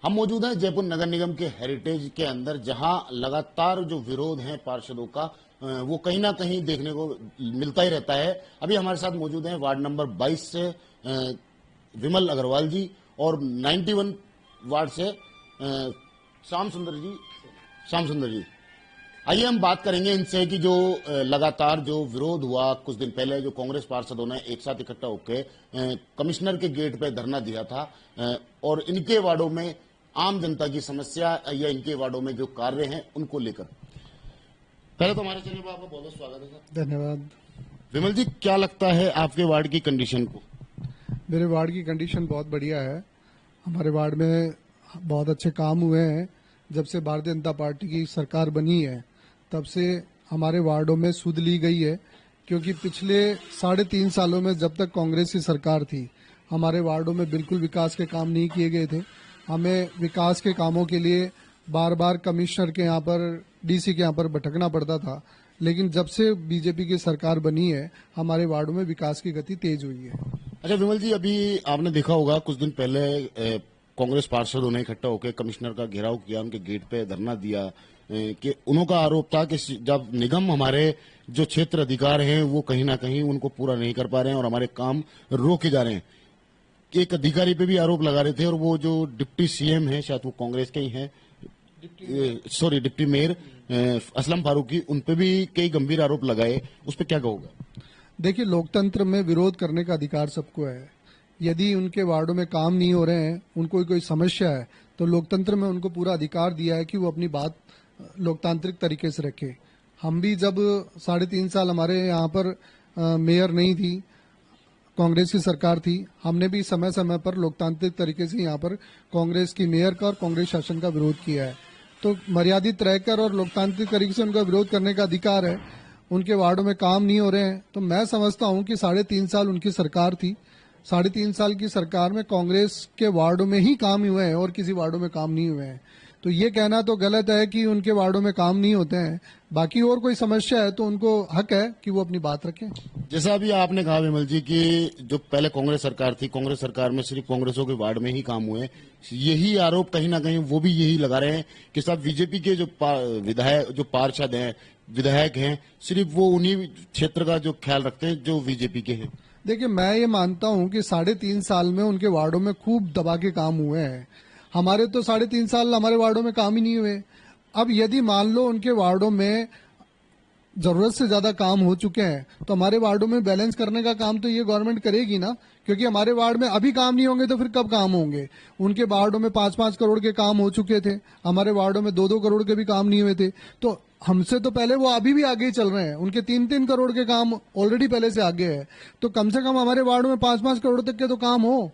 हम मौजूद हैं जयपुर नगर निगम के हेरिटेज के अंदर, जहां लगातार जो विरोध है पार्षदों का वो कहीं ना कहीं देखने को मिलता ही रहता है। अभी हमारे साथ मौजूद हैं वार्ड नंबर 22 से विमल अग्रवाल जी और 91 वार्ड से श्याम सुंदर जी। आइए हम बात करेंगे इनसे कि जो लगातार जो विरोध हुआ कुछ दिन पहले, जो कांग्रेस पार्षदों ने एक साथ इकट्ठा होकर कमिश्नर के गेट पे धरना दिया था और इनके वार्डों में आम जनता की समस्या या इनके वार्डों में जो कार्य हैं उनको लेकर। पहले तो हमारे चैनल पर आपका बहुत बहुत स्वागत है सर। धन्यवाद। विमल जी, क्या लगता है आपके वार्ड की कंडीशन को? मेरे वार्ड की कंडीशन बहुत बढ़िया है। हमारे वार्ड में बहुत अच्छे काम हुए हैं। जब से भारतीय जनता पार्टी की सरकार बनी है तब से हमारे वार्डों में सूद ली गई है, क्योंकि पिछले 3.5 सालों में जब तक कांग्रेस की सरकार थी हमारे वार्डों में बिल्कुल विकास के काम नहीं किए गए थे। हमें विकास के कामों के लिए बार बार कमिश्नर के यहाँ पर, डीसी के यहाँ पर भटकना पड़ता था। लेकिन जब से बीजेपी की सरकार बनी है हमारे वार्डों में विकास की गति तेज हुई है। अच्छा विमल जी, अभी आपने देखा होगा कुछ दिन पहले कांग्रेस पार्षदों ने इकट्ठा होकर कमिश्नर का घेराव किया, उनके गेट पे धरना दिया कि उनका आरोप था कि जब निगम हमारे जो क्षेत्र अधिकार हैं वो कहीं ना कहीं उनको पूरा नहीं कर पा रहे हैं और हमारे काम रोके जा रहे हैं। एक अधिकारी पे भी आरोप लगा रहे थे और वो जो डिप्टी सीएम है, शायद वो कांग्रेस के ही हैं, डिप्टी मेयर असलम फारूकी, उन पे भी कई गंभीर आरोप लगाए। उस पर क्या कहोगे? देखिए, लोकतंत्र में विरोध करने का अधिकार सबको है। यदि उनके वार्डों में काम नहीं हो रहे हैं, उनको कोई समस्या है, तो लोकतंत्र में उनको पूरा अधिकार दिया है कि वो अपनी बात लोकतांत्रिक तरीके से रखे। हम भी जब 3.5 साल हमारे यहाँ पर मेयर नहीं थी, कांग्रेस की सरकार थी, हमने भी समय समय पर लोकतांत्रिक तरीके से यहाँ पर कांग्रेस की मेयर का और कांग्रेस शासन का विरोध किया है। तो मर्यादित रहकर और लोकतांत्रिक तरीके से उनका विरोध करने का अधिकार है। उनके वार्डों में काम नहीं हो रहे हैं तो मैं समझता हूं कि 3.5 साल उनकी सरकार थी, 3.5 साल की सरकार में कांग्रेस के वार्डों में ही काम हुए हैं और किसी वार्डों में काम नहीं हुए हैं। तो ये कहना तो गलत है कि उनके वार्डों में काम नहीं होते हैं। बाकी और कोई समस्या है तो उनको हक है कि वो अपनी बात रखें। जैसा अभी आपने कहा विमल जी कि जो पहले कांग्रेस सरकार थी, कांग्रेस सरकार में सिर्फ कांग्रेसों के वार्ड में ही काम हुए, यही आरोप कहीं ना कहीं वो भी यही लगा रहे हैं कि सब बीजेपी के जो विधायक, जो पार्षद हैं, विधायक हैं, सिर्फ वो उन्हीं क्षेत्र का जो ख्याल रखते हैं जो बीजेपी के हैं। देखिए, मैं ये मानता हूं कि 3.5 साल में उनके वार्डों में खूब दबा के काम हुए हैं। हमारे तो 3.5 साल हमारे वार्डों में काम ही नहीं हुए। अब यदि मान लो उनके वार्डों में जरूरत से ज्यादा काम हो चुके हैं तो हमारे वार्डों में बैलेंस करने का काम तो ये गवर्नमेंट करेगी ना, क्योंकि हमारे वार्ड में अभी काम नहीं होंगे तो फिर कब काम होंगे। उनके वार्डों में 5-5 करोड़ के काम हो चुके थे, हमारे वार्डों में 2-2 करोड़ के भी काम नहीं हुए थे। तो हमसे तो पहले वो अभी भी आगे ही चल रहे हैं, उनके 3-3 करोड़ के काम ऑलरेडी पहले से आगे है। तो कम से कम हमारे वार्ड में 5-5 करोड़ तक के तो काम हो।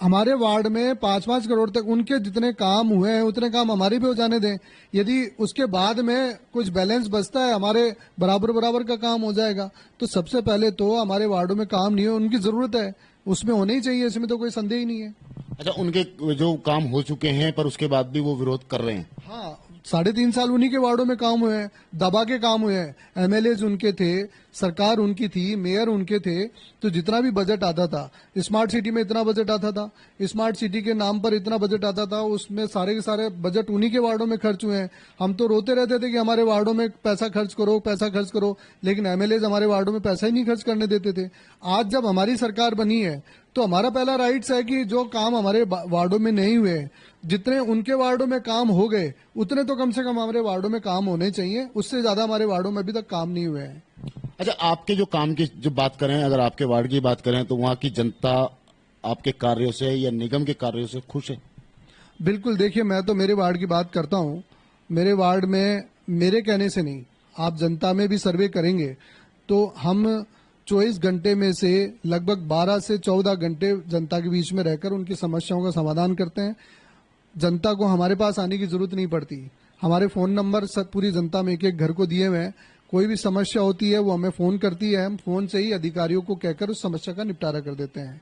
हमारे वार्ड में 5-5 करोड़ तक उनके जितने काम हुए हैं उतने काम हमारे भी हो जाने दें। यदि उसके बाद में कुछ बैलेंस बचता है, हमारे बराबर बराबर का काम हो जाएगा। तो सबसे पहले तो हमारे वार्डों में काम नहीं है, उनकी जरूरत है, उसमें होने ही चाहिए, इसमें तो कोई संदेह ही नहीं है। अच्छा, उनके जो काम हो चुके हैं पर उसके बाद भी वो विरोध कर रहे हैं? हाँ, 3.5 साल उन्हीं के वार्डों में काम हुए हैं, दबा के काम हुए हैं। एमएलए उनके थे, सरकार उनकी थी, मेयर उनके थे। तो जितना भी बजट आता था, स्मार्ट सिटी में इतना बजट आता था, स्मार्ट सिटी के नाम पर इतना बजट आता था, उसमें सारे के सारे बजट उन्हीं के वार्डों में खर्च हुए हैं। हम तो रोते रहते थे कि हमारे वार्डों में पैसा खर्च करो, पैसा खर्च करो, लेकिन एमएलए हमारे वार्डों में पैसा ही नहीं खर्च करने देते थे। आज जब हमारी सरकार बनी है तो हमारा पहला राइट्स है कि जो काम हमारे वार्डों में नहीं हुए, जितने उनके वार्डों में काम हो गए उतने तो कम से कम हमारे वार्डों में काम होने चाहिए। उससे ज्यादा हमारे वार्डों में अभी तक काम नहीं हुए हैं। अच्छा, आपके जो काम की जो बात करें, अगर आपके वार्ड की बात करें तो वहाँ की जनता आपके कार्यों से या निगम के कार्यों से खुश है? बिल्कुल। देखिए, मैं तो मेरे वार्ड की बात करता हूँ। मेरे वार्ड में मेरे कहने से नहीं, आप जनता में भी सर्वे करेंगे तो हम 24 घंटे में से लगभग 12 से 14 घंटे जनता के बीच में रहकर उनकी समस्याओं का समाधान करते हैं। जनता को हमारे पास आने की जरूरत नहीं पड़ती। हमारे फोन नंबर सब पूरी जनता में एक घर को दिए हुए हैं। कोई भी समस्या होती है वो हमें फोन करती है, हम फोन से ही अधिकारियों को कहकर उस समस्या का निपटारा कर देते हैं।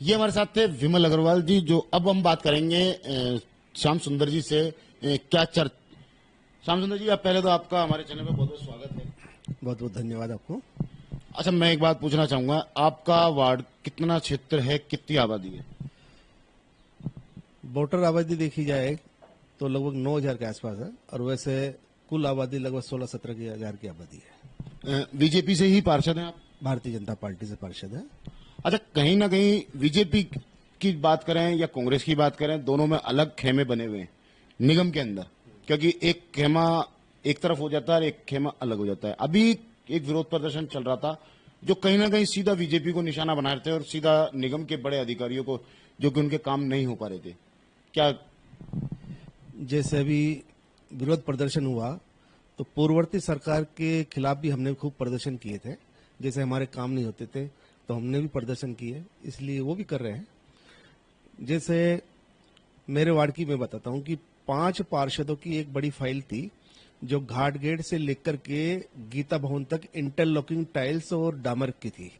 ये हमारे साथ थे विमल अग्रवाल जी। जो अब हम बात करेंगे श्याम सुंदर जी से। श्याम सुंदर जी, आप पहले तो आपका हमारे चैनल में बहुत बहुत स्वागत है। बहुत बहुत धन्यवाद आपको। अच्छा, मैं एक बात पूछना चाहूंगा, आपका वार्ड कितना क्षेत्र है, कितनी आबादी है? वोटर आबादी देखी जाए तो लगभग 9,000 के आसपास है, और वैसे कुल आबादी लगभग 16-17 हजार की आबादी है। बीजेपी से ही पार्षद हैं आप? भारतीय जनता पार्टी से पार्षद है। अच्छा, कहीं ना कहीं बीजेपी की बात करें या कांग्रेस की बात करें, दोनों में अलग खेमे बने हुए हैं निगम के अंदर, क्योंकि एक खेमा एक तरफ हो जाता है और एक खेमा अलग हो जाता है। अभी एक विरोध प्रदर्शन चल रहा था जो कहीं ना कहीं सीधा बीजेपी को निशाना बना रहे थे और सीधा निगम के बड़े अधिकारियों को, जो कि उनके काम नहीं हो पा रहे थे। क्या जैसे अभी विरोध प्रदर्शन हुआ तो पूर्ववर्ती सरकार के खिलाफ भी हमने खूब प्रदर्शन किए थे। जैसे हमारे काम नहीं होते थे तो हमने भी प्रदर्शन किए, इसलिए वो भी कर रहे हैं। जैसे मेरे वार्ड की मैं बताता हूँ कि 5 पार्षदों की एक बड़ी फाइल थी जो घाट गेट से लेकर के गीता भवन तक इंटरलॉकिंग टाइल्स और डामर की थी।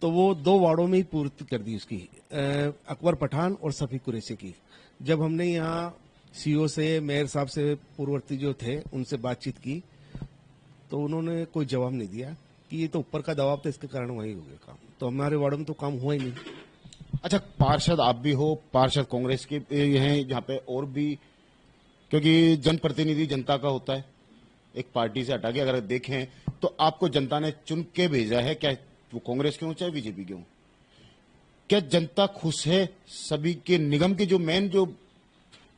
तो वो 2 वार्डों में ही पूर्ति कर दी उसकी, अकबर पठान और सफी कुरैशी की। जब हमने यहाँ सीओ से, मेयर साहब से, पूर्ववर्ती जो थे उनसे बातचीत की तो उन्होंने कोई जवाब नहीं दिया कि ये तो ऊपर का दबाव था, इसके कारण वही हो गया काम। तो हमारे वार्डों में तो काम हुआ ही नहीं। अच्छा, पार्षद आप भी हो, पार्षद कांग्रेस के हैं जहाँ पे, और भी, क्योंकि जनप्रतिनिधि जनता का होता है, एक पार्टी से हटा के अगर देखें तो आपको जनता ने चुन के भेजा है, क्या वो कांग्रेस के हो चाहे बीजेपी के हो। क्या जनता खुश है सभी के निगम के जो मेन जो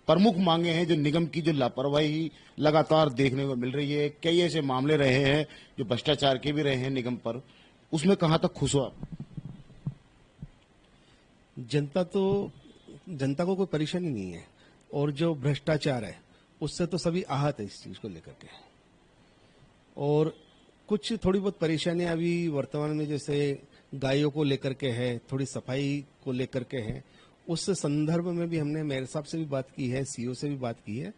प्रमुख मांगे हैं, जो निगम की जो लापरवाही लगातार देखने को मिल रही है, कई ऐसे मामले रहे हैं जो भ्रष्टाचार के भी रहे हैं निगम पर, उसमें कहां तक खुश हो आप? जनता को कोई परेशानी नहीं है, और जो भ्रष्टाचार है उससे तो सभी आहत है इस चीज को लेकर के। और कुछ थोड़ी बहुत परेशानियां अभी वर्तमान में जैसे गायों को लेकर के है, थोड़ी सफाई को लेकर के है, उस संदर्भ में भी हमने मेयर साहब से भी बात की है, सीओ से भी बात की है,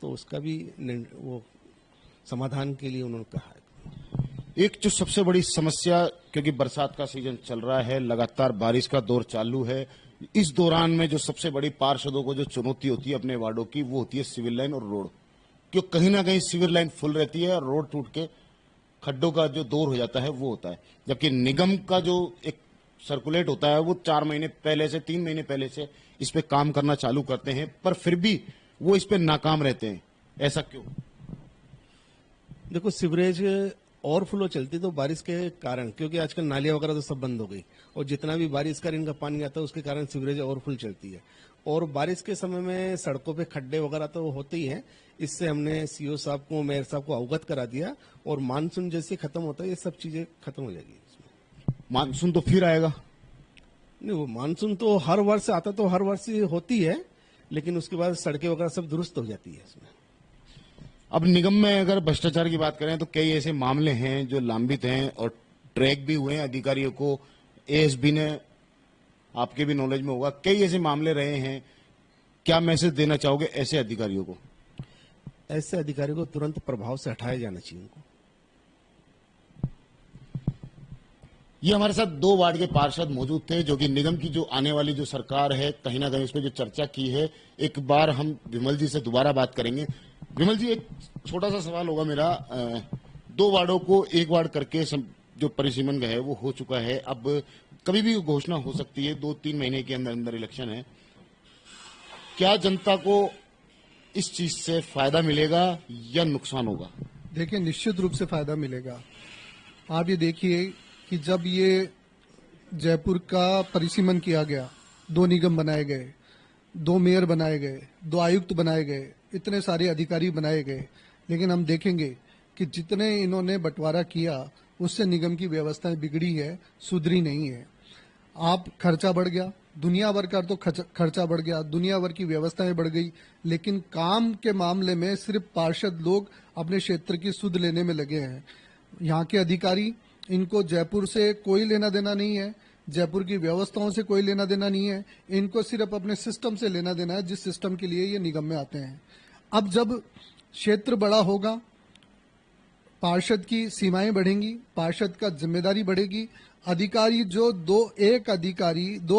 तो उसका भी वो समाधान के लिए उन्होंने कहा है। एक जो सबसे बड़ी समस्या, क्योंकि बरसात का सीजन चल रहा है, लगातार बारिश का दौर चालू है, इस दौरान में जो सबसे बड़ी पार्षदों को जो चुनौती होती है अपने वार्डों की, वो होती है सिविल लाइन और रोड। क्यों कहीं ना कहीं सिविल लाइन फुल रहती है और रोड टूट के खड्डों का जो दौर हो जाता है वो होता है, जबकि निगम का जो एक सर्कुलेट होता है वो 4 महीने पहले से, 3 महीने पहले से इस पे काम करना चालू करते हैं, पर फिर भी वो इस पे नाकाम रहते हैं। ऐसा क्यों? देखो, सीवरेज ओवरफ्लो चलती तो बारिश के कारण, क्योंकि आजकल नालियां वगैरह तो सब बंद हो गई, और जितना भी बारिश का इनका पानी आता है उसके कारण सीवरेज ओवरफ्लो चलती है। और बारिश के समय में सड़कों पे खड्डे वगैरह तो होते ही हैं। इससे हमने सीओ साहब को, मेयर साहब को अवगत करा दिया, और मानसून जैसे खत्म होता है ये सब चीजें खत्म हो जाएगी इसमें। मानसून तो फिर आएगा? नहीं, वो मानसून तो हर वर्ष आता, तो हर वर्ष होती है, लेकिन उसके बाद सड़कें वगैरह सब दुरुस्त हो जाती है इसमें। अब निगम में अगर भ्रष्टाचार की बात करें तो कई ऐसे मामले हैं जो लंबित हैं और ट्रैक भी हुए हैं अधिकारियों को। एएसबी ने, आपके भी नॉलेज में होगा, कई ऐसे मामले रहे हैं। क्या मैसेज देना चाहोगे ऐसे अधिकारियों को? ऐसे अधिकारियों को तुरंत प्रभाव से हटाया जाना चाहिए उनको। ये हमारे साथ 2 वार्ड के पार्षद मौजूद थे जो कि निगम की जो आने वाली जो सरकार है, कहीं ना कहीं उस पर जो चर्चा की है। एक बार हम विमल जी से दोबारा बात करेंगे। विमल जी, एक छोटा सा सवाल होगा मेरा। 2 वार्डों को 1 वार्ड करके जो परिसीमन है वो हो चुका है, अब कभी भी घोषणा हो सकती है, 2-3 महीने के अंदर अंदर इलेक्शन है। क्या जनता को इस चीज से फायदा मिलेगा या नुकसान होगा? देखिए, निश्चित रूप से फायदा मिलेगा। आप ये देखिए कि जब ये जयपुर का परिसीमन किया गया, 2 निगम बनाए गए, 2 मेयर बनाए गए, 2 आयुक्त बनाए गए, इतने सारे अधिकारी बनाए गए, लेकिन हम देखेंगे कि जितने इन्होंने बंटवारा किया उससे निगम की व्यवस्थाएं बिगड़ी है, सुधरी नहीं है। आप खर्चा बढ़ गया, दुनिया भर का तो खर्चा बढ़ गया, दुनिया भर की व्यवस्थाएं बढ़ गई, लेकिन काम के मामले में सिर्फ पार्षद लोग अपने क्षेत्र की सुध लेने में लगे हैं। यहाँ के अधिकारी, इनको जयपुर से कोई लेना देना नहीं है, जयपुर की व्यवस्थाओं से कोई लेना देना नहीं है, इनको सिर्फ अपने सिस्टम से लेना देना है जिस सिस्टम के लिए ये निगम में आते हैं। अब जब क्षेत्र बड़ा होगा, पार्षद की सीमाएं बढ़ेंगी, पार्षद का जिम्मेदारी बढ़ेगी। अधिकारी जो दो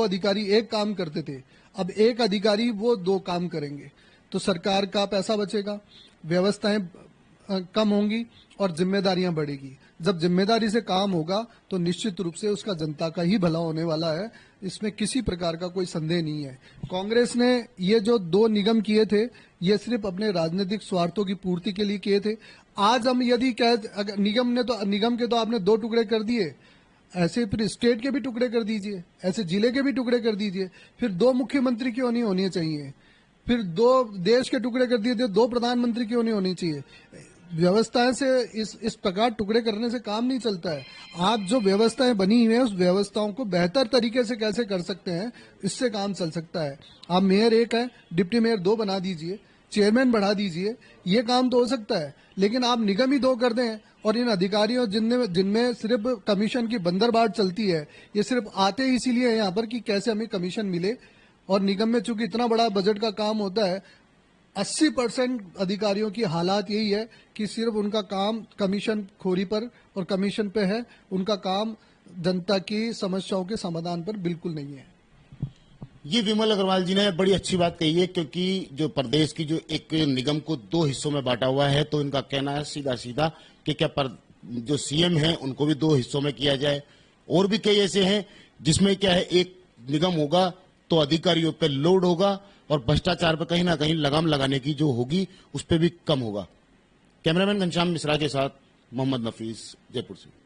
अधिकारी एक काम करते थे, अब एक अधिकारी वो 2 काम करेंगे, तो सरकार का पैसा बचेगा, व्यवस्थाएं कम होंगी और जिम्मेदारियां बढ़ेगी। जब जिम्मेदारी से काम होगा तो निश्चित रूप से उसका जनता का ही भला होने वाला है। इसमें किसी प्रकार का कोई संदेह नहीं है। कांग्रेस ने ये जो 2 निगम किए थे, ये सिर्फ अपने राजनीतिक स्वार्थों की पूर्ति के लिए किए थे। आज हम यदि कह निगम के तो आपने 2 टुकड़े कर दिए, ऐसे फिर स्टेट के भी टुकड़े कर दीजिए, ऐसे जिले के भी टुकड़े कर दीजिए। फिर 2 मुख्यमंत्री क्यों नहीं होने चाहिए? फिर 2 देश के टुकड़े कर दिए थे, 2 प्रधानमंत्री क्यों नहीं होनी चाहिए? व्यवस्थाएं से इस प्रकार टुकड़े करने से काम नहीं चलता है। आप जो व्यवस्थाएं बनी हुई है, उस व्यवस्थाओं को बेहतर तरीके से कैसे कर सकते हैं, इससे काम चल सकता है। आप मेयर 1 है, डिप्टी मेयर 2 बना दीजिए, चेयरमैन बढ़ा दीजिए, ये काम तो हो सकता है। लेकिन आप निगम ही 2 कर दें और इन अधिकारियों जिनमें सिर्फ कमीशन की बंदरबाट चलती है, ये सिर्फ आते ही इसीलिए है यहाँ पर कि कैसे हमें कमीशन मिले। और निगम में चूंकि इतना बड़ा बजट का काम होता है, 80% अधिकारियों की हालात यही है कि सिर्फ उनका काम कमीशन खोरी पर और कमीशन पे है, उनका काम जनता की समस्याओं के समाधान पर बिल्कुल नहीं है। ये विमल अग्रवाल जी ने बड़ी अच्छी बात कही है, क्योंकि जो प्रदेश की जो एक निगम को 2 हिस्सों में बांटा हुआ है, तो इनका कहना है सीधा सीधा कि क्या जो सीएम है उनको भी 2 हिस्सों में किया जाए। और भी कई ऐसे हैं जिसमें क्या है, एक निगम होगा तो अधिकारियों पे लोड होगा और भ्रष्टाचार पर कहीं ना कहीं लगाम लगाने की जो होगी उस पर भी कम होगा। कैमरामैन घनश्याम मिश्रा के साथ मोहम्मद नफीस, जयपुर से।